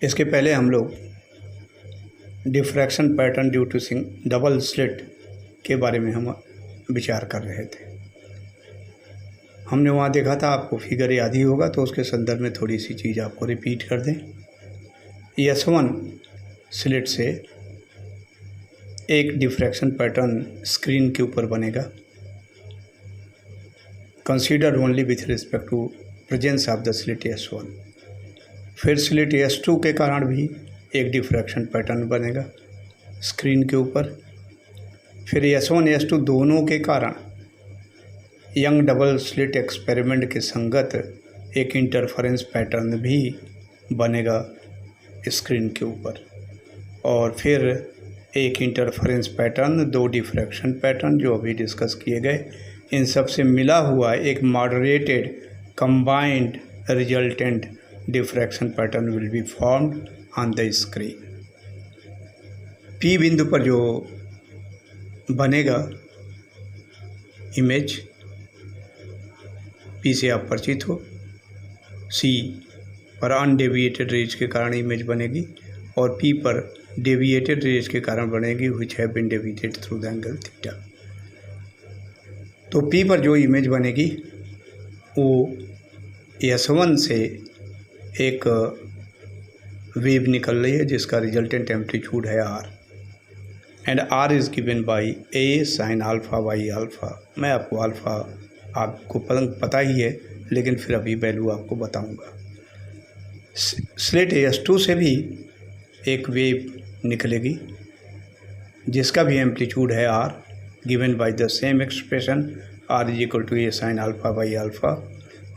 इसके पहले हम लोग diffraction pattern due to double slit के बारे में हम विचार कर रहे थे। हमने वहाँ देखा था, आपको फिगर याद ही होगा, तो उसके संदर्भ में थोड़ी सी चीज़ आपको रिपीट कर दें। S1 स्लिट से एक डिफ्रैक्शन पैटर्न स्क्रीन के ऊपर बनेगा, consider only with respect to presence of the slit S1। फिर स्लिट S2 के कारण भी एक डिफ्रैक्शन पैटर्न बनेगा स्क्रीन के ऊपर। फिर S1 S2 दोनों के कारण यंग डबल स्लिट एक्सपेरिमेंट के संगत एक इंटरफेरेंस पैटर्न भी बनेगा स्क्रीन के ऊपर। और फिर एक इंटरफेरेंस पैटर्न, दो डिफ्रैक्शन पैटर्न जो अभी डिस्कस किए गए, इन सब से मिला हुआ एक moderated combined resultant diffraction pattern will be formed on the screen. P बिंदु पर जो बनेगा इमेज, P से आप परिचित हो, C पर अनडेविएटेड रेज के कारण इमेज बनेगी और P पर डेविएटेड रेज के कारण बनेगी which have been deviated through the angle theta. तो P पर जो इमेज बनेगी वो S1 से एक वेव निकल रही है जिसका रिजल्टेंट एम्पलीट्यूड है R and R is given by A sine alpha by alpha. मैं आपको अल्फ़ा आपको पता ही है, लेकिन फिर अभी वैल्यू आपको बताऊंगा। स्लिट S2 से भी एक वेव निकलेगी जिसका भी एम्पलीट्यूड है R, given by the same expression R is equal to A sine alpha by alpha,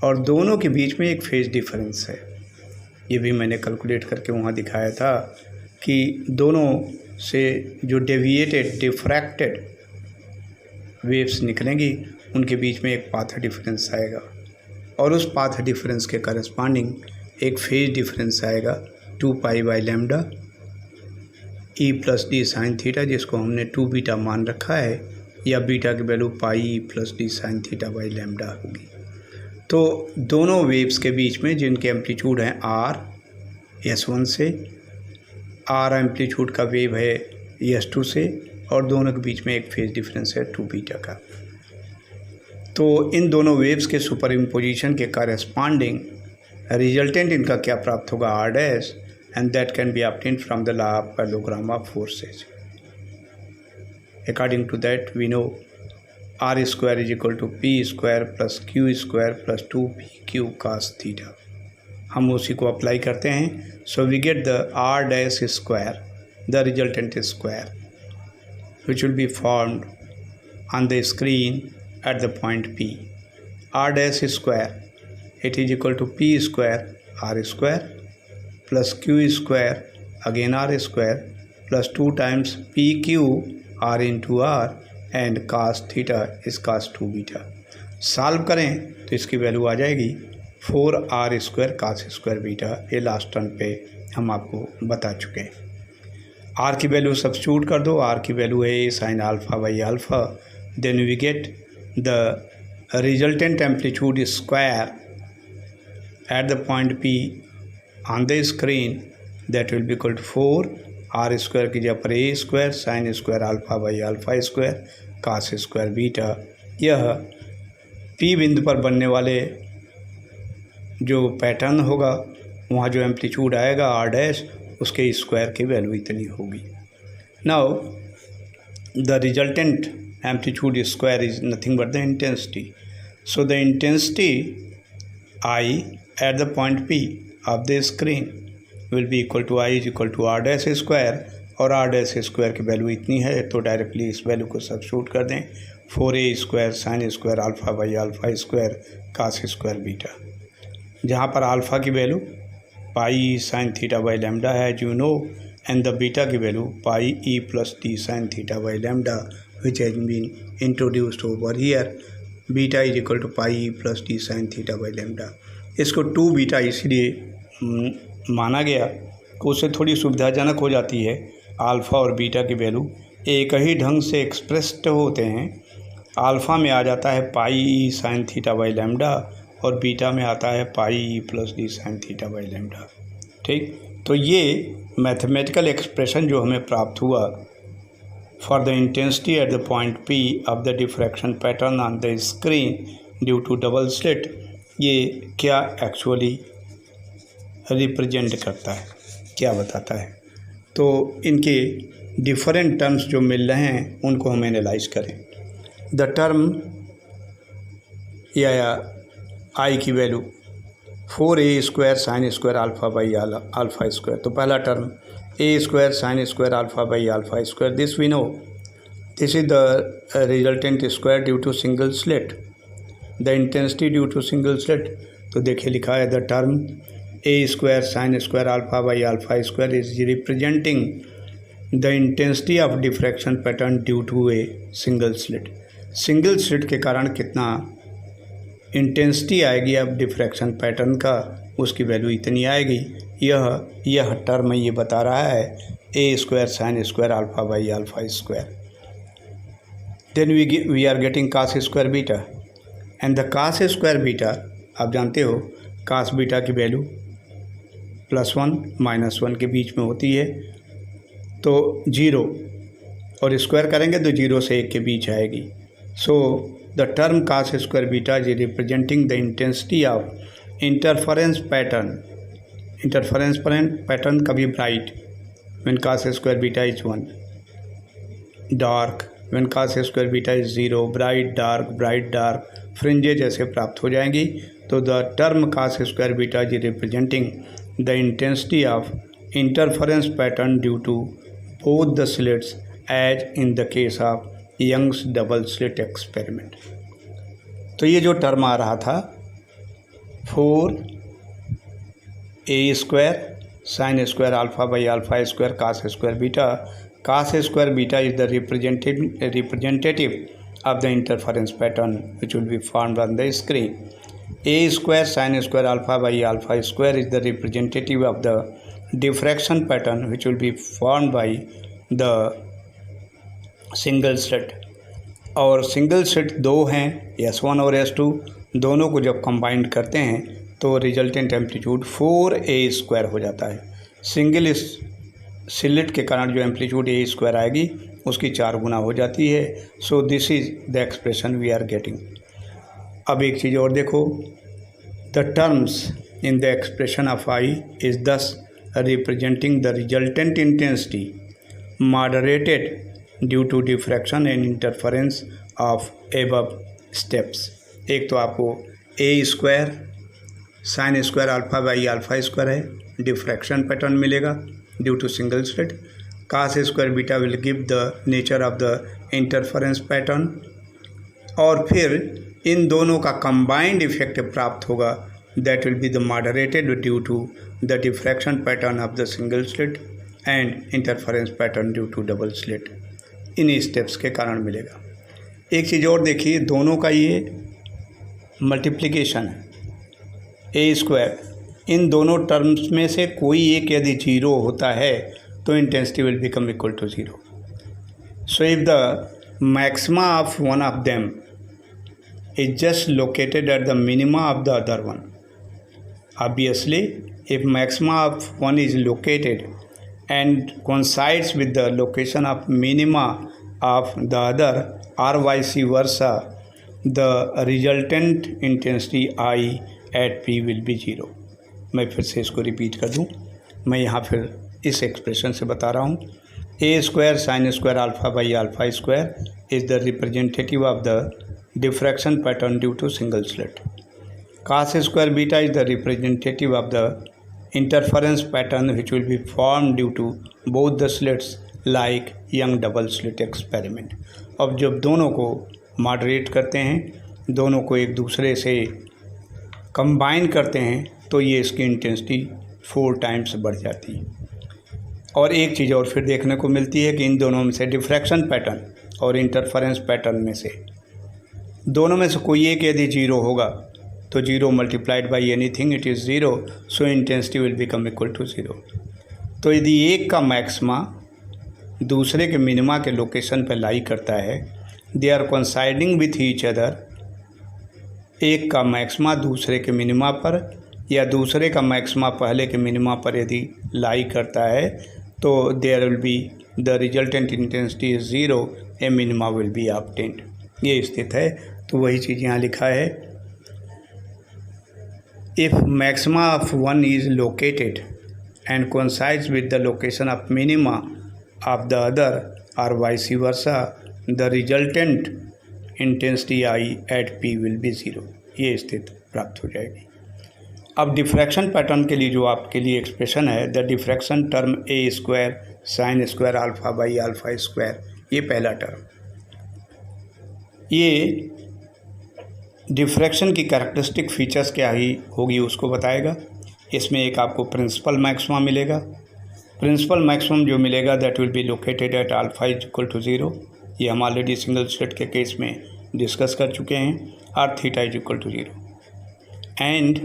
और दोनों के बीच में एक फेज डिफरेंस है। ये भी मैंने कैलकुलेट करके वहाँ दिखाया था कि दोनों से जो डेविएटेड डिफ्रैक्टेड वेव्स निकलेंगी उनके बीच में एक पाथ डिफरेंस आएगा और उस पाथ डिफरेंस के करस्पॉन्डिंग एक फेज डिफरेंस आएगा 2 pi by lambda E plus D sine theta, जिसको हमने 2 बीटा मान रखा है, या बीटा की value pi E plus D sine theta by lambda होगी। तो दोनों वेव्स के बीच में जिनके एम्पलीट्यूड हैं R S1 से, R एम्पलीट्यूड का वेव है S2 से, और दोनों के बीच में एक फेज डिफरेंस है 2 बीटा का। तो इन दोनों वेव्स के सुपर इम्पोजिशन के करस्पॉन्डिंग रिजल्टेंट इनका क्या प्राप्त होगा, R dash, and that can be obtained from the law of parallelogram of forces. According to that we know R square is equal to P square plus Q square plus 2PQ cos theta. हम उसी को apply करते हैं। So we get the R dash square, the resultant square, which will be formed on the screen at the point P। R dash square, it is equal to P square R square plus Q square again R square plus 2 times PQ R into R and cos theta is cos 2 beta. Solve करें तो इसकी value आ जाएगी 4R square cos square beta. ये last term पे हम आपको बता चुके हैं। R की वैल्यू सब्स्टिट्यूट कर दो, R की वैल्यू है sine alpha by alpha, then we get the resultant amplitude square at the point P on the screen, that will be equal to 4 R square की जगह पर A square sine square alpha by alpha square cos square beta. यह P बिंदु पर बनने वाले जो pattern होगा, वहाँ जो एम्पलीट्यूड आएगा R डैश, उसके स्क्वायर की वैल्यू इतनी होगी। Now the resultant amplitude square is nothing but the intensity. So the intensity I at the point P of the screen will be equal to I is equal to R dash square, और R dash square की value इतनी है तो directly इस value को substitute कर दें, 4A square sine square alpha by alpha square cos square beta, जहाँ पर अल्फ़ा की value pi sine theta by lambda है जो नो, एंड द बीटा की value pi E plus D sine theta by lambda which has been introduced over here। Beta is equal to pi plus D sine theta by lambda. इसको 2 beta इसलिए माना गया कि उससे थोड़ी सुविधाजनक हो जाती है। अल्फ़ा और बीटा की वैल्यू एक ही ढंग से एक्सप्रेस्ड होते हैं। अल्फ़ा में आ जाता है pi E sine theta by lambda और बीटा में आता है pi E plus D sine theta by lambda. ठीक। तो ये मैथमेटिकल एक्सप्रेशन जो हमें प्राप्त हुआ for the intensity at the point P of the diffraction pattern on the screen due to double slit, ये क्या एक्चुअली रिप्रेजेंट करता है, क्या बताता है। तो इनके डिफरेंट टर्म्स जो मिल रहे हैं उनको हम एनालाइज करें। द टर्म या आई की value 4a square sine square alpha by alpha square. तो पहला term a square sine square alpha by alpha square, this we know, this is the resultant square due to single slit, the intensity due to single slit. तो देखिए लिखा है the term a square sine square alpha by alpha square is representing the intensity of diffraction pattern due to a single slit. Single slit के कारण कितना intensity आएगी अब diffraction pattern का, उसकी वैल्यू इतनी आएगी। यह टर्म ये बता रहा है a square sine square alpha by alpha square. Then we are getting cos square beta and the cos square beta, आप जानते हो कास बीटा की वैल्यू +1 -1 के बीच में होती है, तो 0 और स्क्वायर करेंगे तो 0 से 1 के बीच आएगी। सो the term cos square beta is representing the intensity of interference pattern. Interference pattern कभी bright when cos square beta is 1, dark when cos square beta is 0, bright dark fringes जैसे प्राप्त हो जाएंगी। तो the term cos square beta is representing the intensity of interference pattern due to both the slits as in the case of Young's double slit experiment. तो ये जो term आ रहा था 4a square sine square alpha by alpha square cos square beta is the representative of the interference pattern which will be formed on the screen. a square sine square alpha by alpha square is the representative of the diffraction pattern which will be formed by the single slit. और single slit दो हैं, S1 और S2, दोनों को जब combined करते हैं तो रिजल्टेंट एम्पलीट्यूड 4a स्क्वायर हो जाता है। सिंगल स्लिट के कारण जो एम्पलीट्यूड a स्क्वायर आएगी उसकी 4 गुना हो जाती है। So this is the expression we are getting. अब एक चीज़ और देखो, the terms in the expression of I is thus representing the resultant intensity moderated due to diffraction and interference of above steps. एक तो आपको a square sine square alpha by alpha square है, diffraction pattern मिलेगा due to single slit. Cos square beta will give the nature of the interference pattern, और फिर इन दोनों का कंबाइंड इफेक्ट प्राप्त होगा, that will be the moderated due to the diffraction pattern of the single slit and interference pattern due to double slit. इन steps के कारण मिलेगा। एक चीज़ और देखिए, दोनों का ये मल्टीप्लिकेशन है a स्क्वायर, इन दोनों टर्म्स में से कोई एक यदि 0 होता है तो intensity will become equal to 0। So if the maxima of one of them is just located at the minima of the other one, obviously if maxima of one is located and coincides with the location of minima of the other or vice versa, the resultant intensity I at P will be 0। मैं फिर से इसको repeat कर दूं, मैं यहाँ फिर इस एक्सप्रेशन से बता रहा हूँ, a square sine square alpha by alpha square is the representative of the diffraction pattern due to single slit. Cos square beta is the representative of the interference pattern which will be formed due to both the slits like young double slit experiment। अब जब दोनों को moderate करते हैं, दोनों को एक दूसरे से कंबाइन करते हैं तो ये इसकी इंटेंसिटी 4 टाइम्स बढ़ जाती है। और एक चीज़ और फिर देखने को मिलती है कि इन दोनों में से डिफ्रैक्शन पैटर्न और इंटरफेरेंस पैटर्न में से दोनों में से कोई एक यदि 0 होगा तो 0 multiplied by anything it is 0, so intensity will become equal to 0। तो यदि एक का मैक्सिमा दूसरे के मिनिमा के लोकेशन पर लाई करता है, they are coinciding with each other, एक का मैक्सिमा दूसरे के मिनिमा पर या दूसरे का मैक्सिमा पहले के मिनिमा पर यदि लाई करता है तो there will be the resultant intensity is 0, a minima will be obtained. ये स्थित है। तो वही चीज़ यहाँ लिखा है, if maxima of one is located and coincides with the location of minima of the other or vice versa, the resultant intensity I at P will be 0। ये स्थिति प्राप्त हो जाएगी। अब डिफ्रैक्शन पैटर्न के लिए जो आपके लिए एक्सप्रेशन है, the diffraction term A square sine square alpha by alpha square, ये पहला टर्म, ये डिफ्रैक्शन की कैरेक्टरिस्टिक फीचर्स क्या ही होगी उसको बताएगा। इसमें एक आपको प्रिंसिपल मैक्सिमा मिलेगा। प्रिंसिपल मैक्सिमम जो मिलेगा that will be located at alpha is equal to 0। ये हम ऑलरेडी सिंगल स्लिट के केस में डिस्कस कर चुके हैं। और theta is equal to 0 and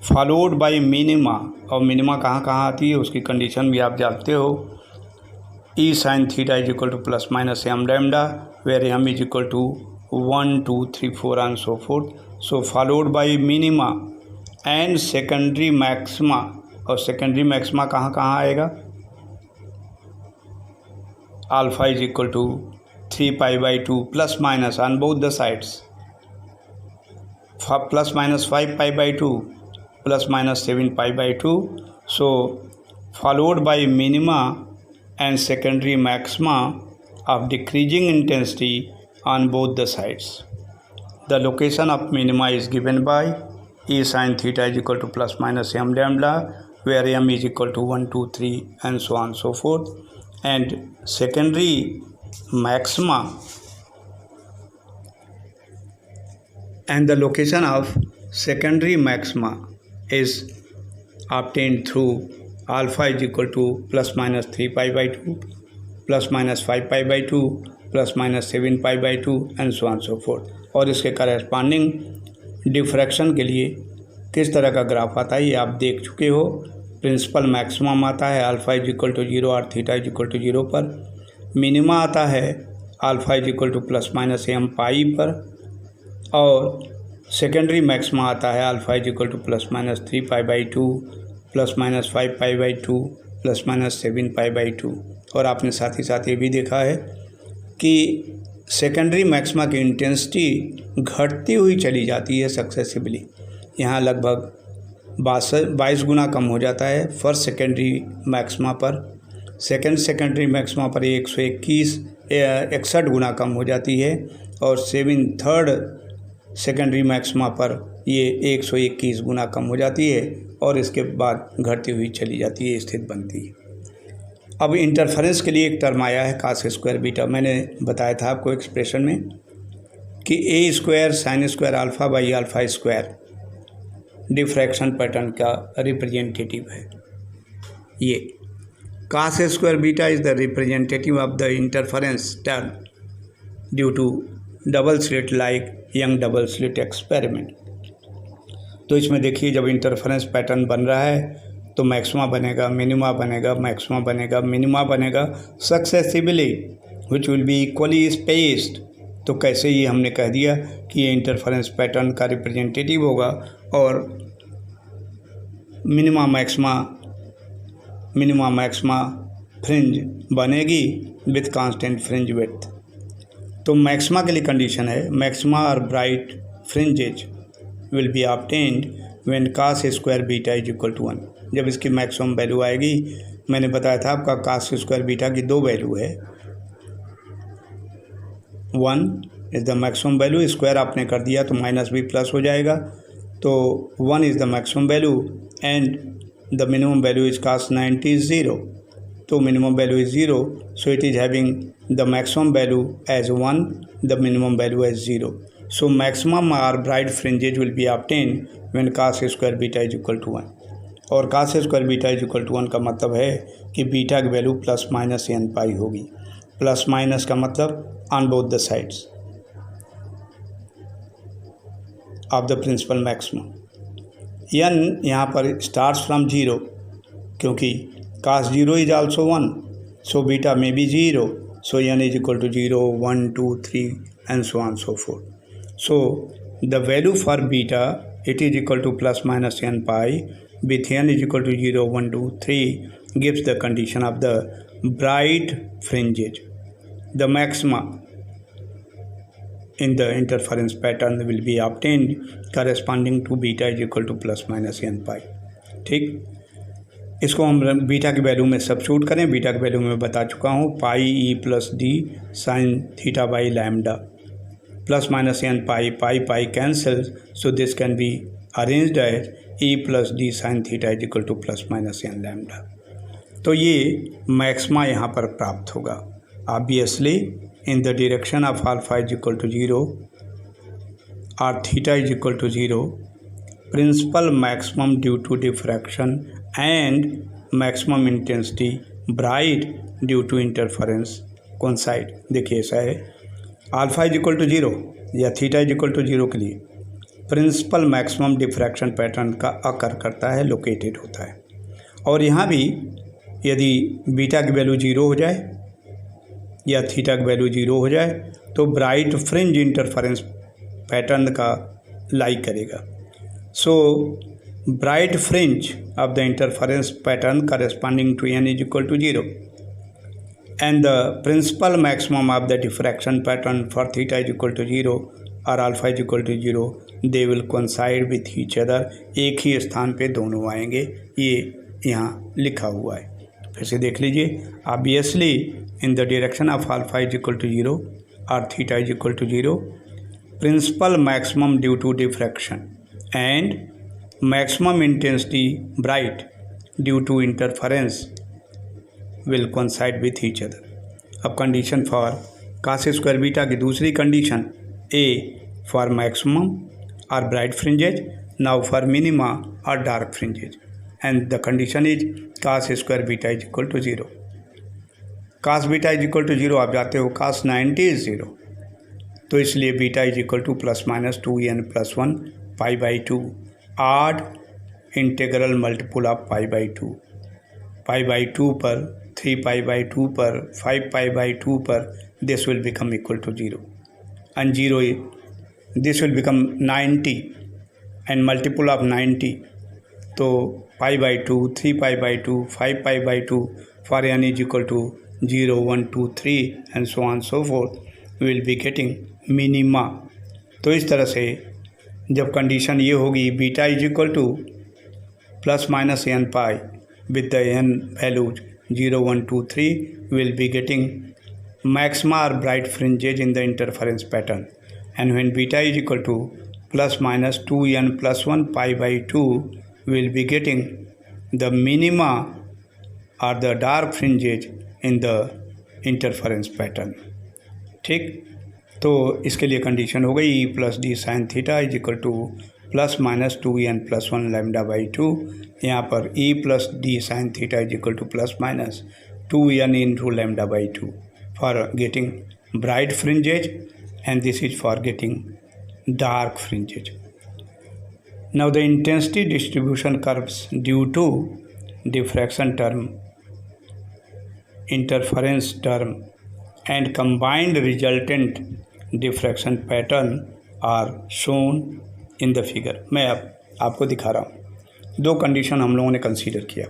followed by minima. और मिनिमा कहाँ कहाँ आती है उसकी कंडीशन भी आप जानते हो। E sine theta is equal to plus minus m lambda where m is equal to 1 2 3 4 and so forth. So followed by minima and secondary maxima. और सेकेंडरी मैक्सिमा कहाँ कहाँ आएगा, alpha is equal to 3π/2 plus minus on both the sides, plus minus 5π/2 plus minus 7π/2। So followed by minima and secondary maxima of decreasing intensity on both the sides. The location of minima is given by E sin theta is equal to plus minus m lambda where m is equal to 1 2 3 and so on so forth, and secondary maxima and the location of secondary maxima is obtained through alpha is equal to plus minus 3π/2 plus minus 5π/2 plus minus 7π/2 and so on so forth। और इसके corresponding diffraction के लिए किस तरह का graph आता है ये आप देख चुके हो। प्रिंसिपल मैक्सिमम आता है अल्फा इज इक्वल टू 0 और थीटा इज इक्वल टू 0 पर। मिनिमा आता है alpha is equal to plus minus m pi पर। और सेकेंडरी मैक्सिमा आता है alpha is equal to plus minus 3π/2 plus minus 5π/2 plus minus 7π/2। और आपने साथ ही साथ ये भी देखा है कि सेकेंडरी मैक्सिमा की इंटेंसिटी घटती हुई चली जाती है सक्सेसिवली। यहाँ लगभग 22 गुना कम हो जाता है फर्स्ट सेकेंडरी मैक्सिमा पर। सेकेंडरी मैक्सिमा पर 61 गुना कम हो जाती है और थर्ड सेकेंडरी मैक्सिमा पर ये 121 गुना कम हो जाती है और इसके बाद घटती हुई चली जाती है, स्थिति बनती है। अब इंटरफेरेंस के लिए एक टर्म आया है कास स्क्वायर बीटा। मैंने बताया था आपको एक्सप्रेशन में कि a square sine square alpha by alpha square diffraction pattern का रिप्रेजेंटेटिव है। ये cos square beta is the representative of the interference term due to double slit like Young double slit experiment. तो इसमें देखिए जब interference pattern बन रहा है तो मैक्सिमा बनेगा, मिनिमा बनेगा, मैक्सिमा बनेगा, मिनिमा बनेगा successively which will be equally spaced. तो कैसे ये हमने कह दिया कि ये इंटरफेरेंस पैटर्न का रिप्रेजेंटेटिव होगा और मिनिमा मैक्सिमा फ्रिंज बनेगी विथ कांस्टेंट फ्रिंज विड्थ। तो मैक्सिमा के लिए कंडीशन है मैक्सिमा और bright fringes will be obtained when cos square beta is equal to 1। जब इसकी मैक्सिमम वैल्यू आएगी, मैंने बताया था आपका कास स्क्वायर बीटा की 2 वैल्यू है। 1 is the maximum value, square आपने कर दिया तो माइनस भी प्लस हो जाएगा, तो 1 is the maximum value and the minimum value is cos 90 is 0। तो minimum value is 0, so it is having the maximum value as 1, the minimum value as 0। So maximum और bright fringes will be obtained when cos square beta is equal to 1। और cos square beta is equal to 1 का मतलब है कि beta की value plus minus n पाई होगी। Plus minus का मतलब on both the sides of the principal maximum. n यहाँ पर स्टार्ट्स फ्रॉम 0 क्योंकि cos 0 is also 1, so beta में be 0, so n is equal to 0 1 2 3 and so on so forth. So the value for beta it is equal to plus minus n pi with n is equal to 0, 1, 2, 3 gives the condition of the bright fringes. The maxima in the interference pattern will be obtained corresponding to beta is equal to plus minus n pi. ठीक, इसको हम beta की value में substitute करें. Beta की value में बता चुका हूँ, pi E plus D sine theta by lambda plus minus n pi. Pi pi cancel, so this can be arranged as e plus D sine theta is equal to plus minus n lambda. तो ये maxima यहाँ पर प्राप्त होगा. Obviously in the direction of alpha is equal to 0 और theta is equal to 0, principal maximum due to diffraction and maximum intensity bright due to interference coincide. देखिए ऐसा है, अल्फा इज इक्वल टू 0 या theta is equal to 0 के लिए principal maximum diffraction pattern का अकर करता है, लोकेटेड होता है. और यहाँ भी यदि बीटा की वैल्यू 0 हो जाए या थीटा की वैल्यू 0 हो जाए तो ब्राइट फ्रिंज इंटरफेरेंस पैटर्न का लाइक करेगा. So bright fringe of the interference pattern corresponding to n is equal to 0 and the principal maximum of the diffraction pattern for theta is equal to 0 और alpha is equal to 0, they will coincide with each other. एक ही स्थान पे दोनों आएंगे, ये यहाँ लिखा हुआ है. फिर से देख लीजिए. Obviously in the direction of alpha is equal to 0 और theta is equal to 0, principal maximum due to diffraction and maximum intensity bright due to interference will coincide with each other. अब condition for cos square beta की दूसरी condition, A for maximum और bright fringes, now for minima और dark fringes, and the condition is cos square beta is equal to 0. cos beta is equal to 0 आप जाते हो, cos 90 is 0, तो इसलिए beta is equal to plus minus 2n plus 1 pi by 2 odd integral multiple of pi by 2. Pi by 2 पर, 3 pi by 2 पर, 5 pi by 2 पर, this will become equal to 0 and 0 this will become 90 and multiple of 90. तो pi by 2, 3 pi by 2, 5 pi by 2 for n is equal to 0, 1, 2, 3 and so on so fourth will be getting minima. तो इस तरह से जब condition ये होगी beta is equal to plus minus n pi with the n values 0, 1, 2, 3 will be getting maxima or bright fringes in the interference pattern, and when beta is equal to plus minus 2n plus 1 pi by 2 will be getting the minima or the dark fringes in the interference pattern. ठीक, तो इसके लिए condition हो गई e plus D sine theta is equal to plus minus 2n plus 1 lambda by 2. यहाँ पर e plus D sine theta is equal to plus minus 2n into lambda by 2 for getting bright fringes and this is for getting dark fringes. Now the intensity distribution curves due to diffraction term, interference term and combined resultant diffraction pattern are shown in the figure. मैं अब आपको दिखा रहा हूँ. दो condition हम लोगों ने कंसीडर किया.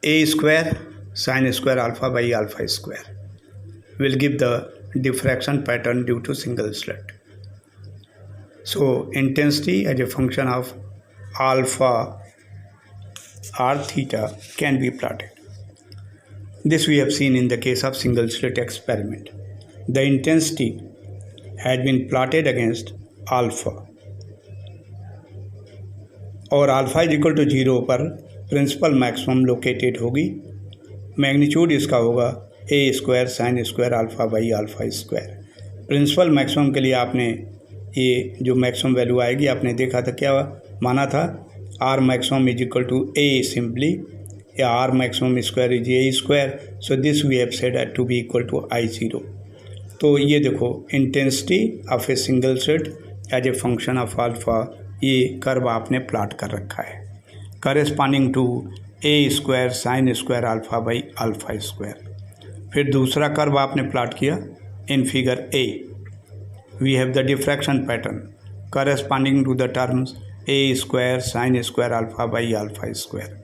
A square sine square alpha by alpha square will give the diffraction pattern due to single slit. So intensity as a function of alpha और theta can be plotted. This we have seen in the case of single slit experiment. The intensity had been plotted against alpha और alpha is equal to 0 पर principal maximum located होगी. Magnitude इसका होगा a square sine square alpha by alpha square. Principal maximum के लिए आपने ये जो मैक्सिमम वैल्यू आएगी आपने देखा था, क्या माना था, R maximum is equal to a simply, या R maximum square is a square. So this we have said to be equal to I0. तो ये देखो intensity of a single slit as a function of alpha, ये curve आपने plot कर रखा है corresponding to a square sine square alpha by alpha square. फिर दूसरा कर्व आपने प्लॉट किया in figure A we have the diffraction pattern corresponding to the terms a square sin square alpha by alpha square.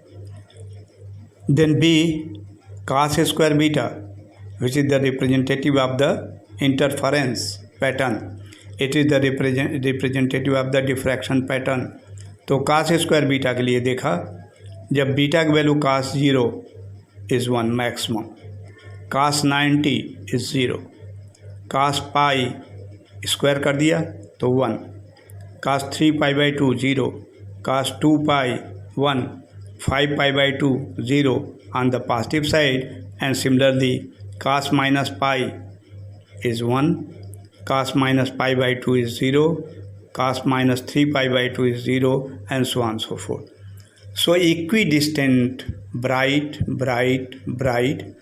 Then B, cos square beta, which is the representative of the interference pattern. It is the representative of the diffraction pattern. तो cos square beta के लिए देखा, जब beta की value cos 0 is 1 maximum, cos 90 is 0, cos pi square कर दिया तो 1, cos 3 pi by 2 0, cos 2 pi 1, 5 pi by 2 0 on the positive side, and similarly cos minus pi is 1, cos minus pi by 2 is 0, cos minus 3 pi by 2 is 0, and so on and so forth. So equidistant, bright, bright, bright,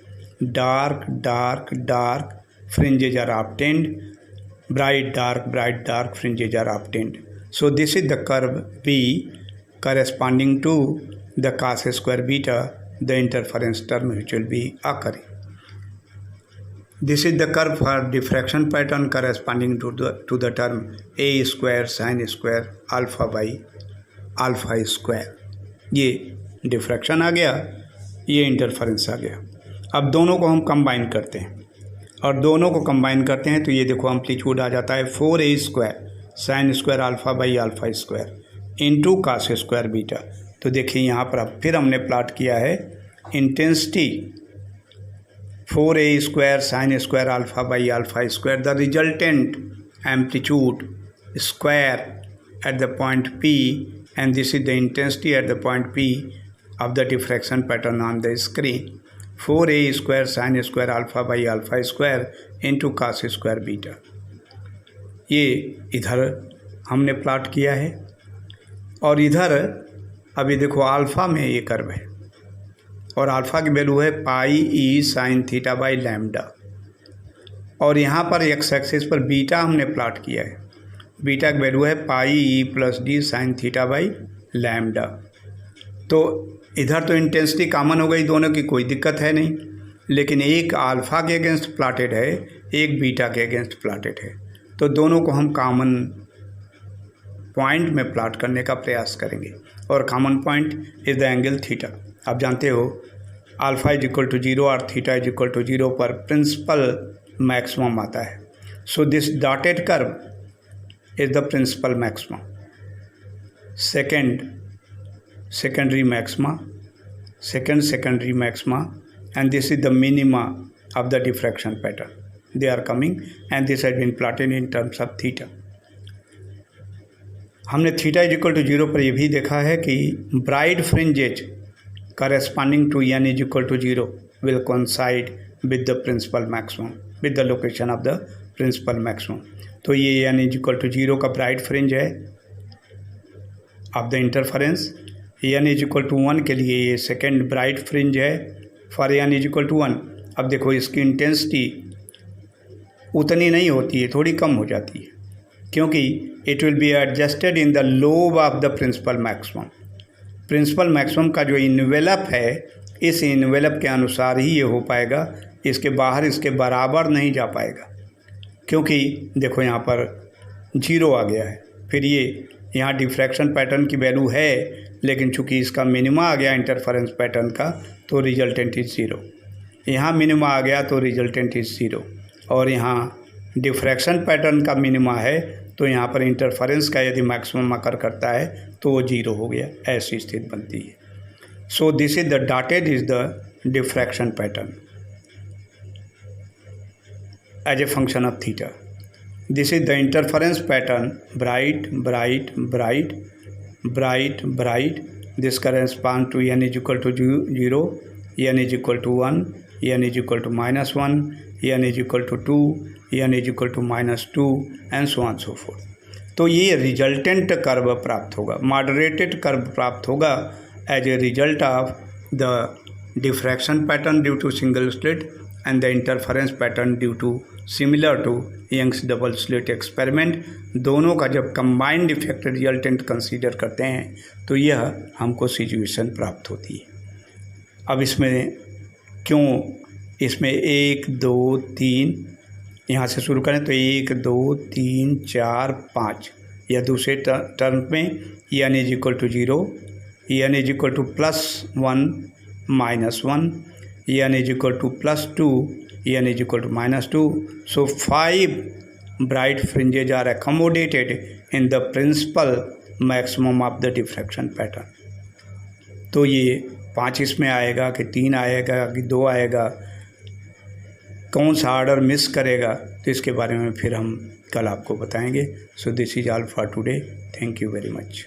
dark, dark, dark fringes are obtained, bright, dark fringes are obtained. So this is the curve B corresponding to the cos square beta, the interference term which will be occurring. This is the curve for diffraction pattern corresponding to the term a square sin square alpha by alpha square. ये diffraction आ गया, ये interference आ गया. अब दोनों को हम combine करते हैं, और दोनों को कंबाइन करते हैं तो ये देखो एम्पलीट्यूड आ जाता है 4a square sine square alpha by alpha square into cos square beta. तो देखिए यहाँ पर अब फिर हमने प्लॉट किया है intensity 4a square sine square alpha by alpha square, the resultant amplitude square at the point P, and this is the intensity at the point P of the diffraction pattern on the screen. 4a square sin square alpha by alpha square into cos square beta. ये इधर हमने plot किया है, और इधर अभी देखो alpha में ये कर्व है, और अल्फ़ा की वैल्यू है pi E sine theta by lambda, और यहाँ पर एक्स एक्सिस पर बीटा हमने प्लॉट किया है. बीटा की वैल्यू है pi E plus D sine theta by lambda. तो इधर तो इंटेंसिटी कॉमन हो गई दोनों की, कोई दिक्कत है नहीं, लेकिन एक अल्फ़ा के अगेंस्ट प्लॉटेड है, एक बीटा के अगेंस्ट प्लॉटेड है. तो दोनों को हम कॉमन पॉइंट में प्लॉट करने का प्रयास करेंगे, और common point is the angle theta. आप जानते हो अल्फ़ा इज इक्वल टू 0 और थीटा इज इक्वल टू 0 पर प्रिंसिपल मैक्सिमम आता है. So this dotted curve is the principal maximum, secondary maxima, secondary maxima, and this is the minima of the diffraction pattern. They are coming, and this has been plotted in terms of theta. हमने theta is equal to 0 पर यह भी देखा है कि bright fringes corresponding to n is equal to 0 will coincide with the principal maximum, with the location of the principal maximum. तो ये n is equal to 0 का ब्राइट फ्रिंज है of the interference. n is equal to 1 के लिए ये second bright fringe है for n is equal to 1. अब देखो इसकी इंटेंसिटी उतनी नहीं होती है, थोड़ी कम हो जाती है, क्योंकि it will be adjusted in the lobe of the principal maximum. Principal maximum का जो इन्वेलप है, इस इन्वेलप के अनुसार ही ये हो पाएगा, इसके बाहर इसके बराबर नहीं जा पाएगा, क्योंकि देखो यहाँ पर 0 आ गया है. फिर ये यहाँ डिफ्रैक्शन पैटर्न की वैल्यू है, लेकिन चूंकि इसका मिनिमा आ गया इंटरफेरेंस पैटर्न का, तो रिजल्टेंट इज़ 0. यहाँ मिनिमा आ गया तो रिजल्टेंट इज़ 0, और यहाँ डिफ्रैक्शन पैटर्न का मिनिमा है, तो यहाँ पर इंटरफेरेंस का यदि मैक्सिमम अकर करता है तो वो 0 हो गया. ऐसी स्थिति बनती है. So this is the dotted is the diffraction pattern as a function of theta. This is the interference pattern, bright, bright, bright, bright, bright. This corresponds to n is equal to 0, n is equal to 1, n is equal to minus 1, n is equal to 2, n is equal to minus 2, and so on so forth. तो ये resultant curve प्राप्त होगा, moderated curve प्राप्त होगा as a result of the diffraction pattern due to single slit and the interference pattern due to similar to Young's double slit experiment. दोनों का जब combined effect resultant consider करते हैं तो यह हमको सिचुएशन प्राप्त होती है. अब इसमें क्यों, इसमें 1 2 3 यहाँ से शुरू करें तो 1 2 3 4 5, या दूसरे टर्म में n is equal to 0, n is equal to +1 -1, n is equal to +2, n is equal to -2. So 5 bright fringes are accommodated in the principal maximum of the diffraction pattern. तो ये 5 इसमें आएगा कि 3 आएगा कि 2 आएगा, कौन सा ऑर्डर मिस करेगा, तो इसके बारे में फिर हम कल आपको बताएंगे. सो this is all for today. Thank you very much.